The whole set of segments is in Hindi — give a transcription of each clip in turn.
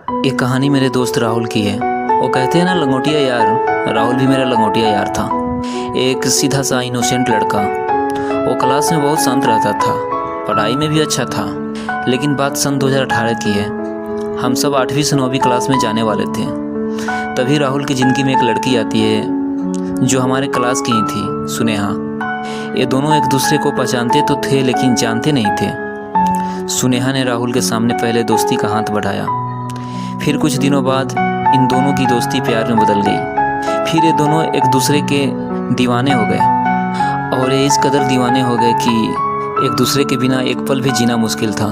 ये कहानी मेरे दोस्त राहुल की है। वो कहते हैं ना लंगोटिया यार, राहुल भी मेरा लंगोटिया यार था। एक सीधा सा इनोसेंट लड़का। वो क्लास में बहुत शांत रहता था, पढ़ाई में भी अच्छा था। लेकिन बात सन 2018 की है। हम सब 8वीं से 9वीं क्लास में जाने वाले थे। तभी राहुल की ज़िंदगी में एक लड़की आती है जो हमारे क्लास की ही थी, सुनेहा। ये दोनों एक दूसरे को पहचानते तो थे लेकिन जानते नहीं थे। सुनेहा ने राहुल के सामने पहले दोस्ती का हाथ बढ़ाया। फिर कुछ दिनों बाद इन दोनों की दोस्ती प्यार में बदल गई। फिर ये दोनों एक दूसरे के दीवाने हो गए और ये इस कदर दीवाने हो गए कि एक दूसरे के बिना एक पल भी जीना मुश्किल था।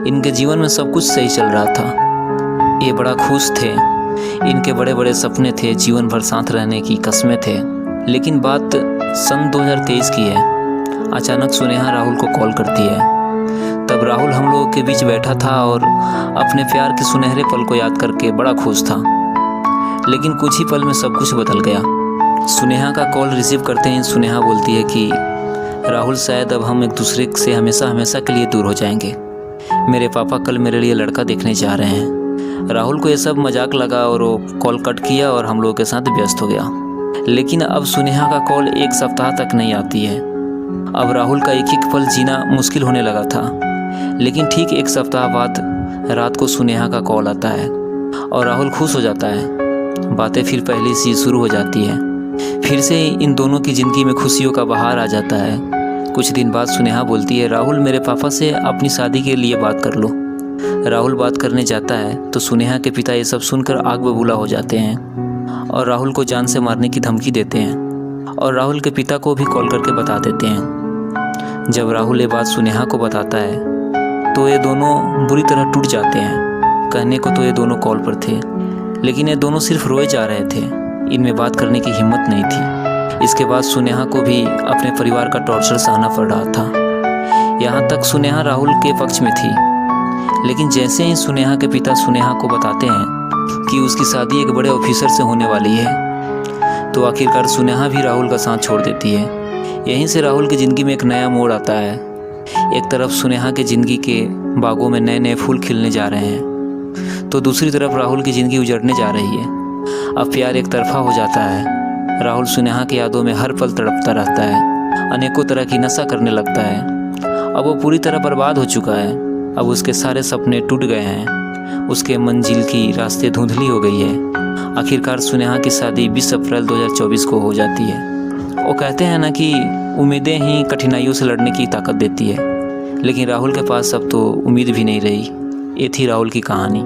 इनके जीवन में सब कुछ सही चल रहा था। ये बड़ा खुश थे। इनके बड़े बड़े सपने थे, जीवन भर साथ रहने की कस्में थे। लेकिन बात सन 2023 की है। अचानक सुनेहा राहुल को कॉल करती है। तब राहुल हम लोगों के बीच बैठा था और अपने प्यार के सुनहरे पल को याद करके बड़ा खुश था। लेकिन कुछ ही पल में सब कुछ बदल गया। सुनेहा का कॉल रिसीव करते ही सुनेहा बोलती है कि राहुल, शायद अब हम एक दूसरे से हमेशा हमेशा के लिए दूर हो जाएंगे। मेरे पापा कल मेरे लिए लड़का देखने जा रहे हैं। राहुल को ये सब मजाक लगा और वो कॉल कट किया और हम लोगों के साथ व्यस्त हो गया। लेकिन अब सुनेहा का कॉल एक सप्ताह तक नहीं आती है। अब राहुल का एक एक पल जीना मुश्किल होने लगा था। लेकिन ठीक एक सप्ताह बाद रात को सुनेहा का कॉल आता है और राहुल खुश हो जाता है। बातें फिर पहले सी शुरू हो जाती है। फिर से इन दोनों की ज़िंदगी में खुशियों का बहार आ जाता है। कुछ दिन बाद सुनेहा बोलती है, राहुल, मेरे पापा से अपनी शादी के लिए बात कर लो। राहुल बात करने जाता है तो सुनेहा के पिता ये सब सुनकर आग बबूला हो जाते हैं और राहुल को जान से मारने की धमकी देते हैं और राहुल के पिता को भी कॉल करके बता देते हैं। जब राहुल ये बात सुनेहा को बताता है तो ये दोनों बुरी तरह टूट जाते हैं। कहने को तो ये दोनों कॉल पर थे, लेकिन ये दोनों सिर्फ रोए जा रहे थे। इनमें बात करने की हिम्मत नहीं थी। इसके बाद सुनेहा को भी अपने परिवार का टॉर्चर सहना पड़ रहा था। यहाँ तक सुनेहा राहुल के पक्ष में थी। लेकिन जैसे ही सुनेहा के पिता सुनेहा को बताते हैं कि उसकी शादी एक बड़े ऑफिसर से होने वाली है, तो आखिरकार सुनेहा भी राहुल का साथ छोड़ देती है। यहीं से राहुल की ज़िंदगी में एक नया मोड़ आता है। एक तरफ सुनेहा के ज़िंदगी के बागों में नए नए फूल खिलने जा रहे हैं, तो दूसरी तरफ राहुल की ज़िंदगी उजड़ने जा रही है। अब प्यार एक तरफा हो जाता है। राहुल सुनेहा की यादों में हर पल तड़पता रहता है। अनेकों तरह की नशा करने लगता है। अब वो पूरी तरह बर्बाद हो चुका है। अब उसके सारे सपने टूट गए हैं। उसके मंजिल की रास्ते धुंधली हो गई है। आखिरकार सुनेहा की शादी 20 अप्रैल 2024 को हो जाती है। वो कहते हैं ना कि उम्मीदें ही कठिनाइयों से लड़ने की ताकत देती है। लेकिन राहुल के पास अब तो उम्मीद भी नहीं रही। ये थी राहुल की कहानी।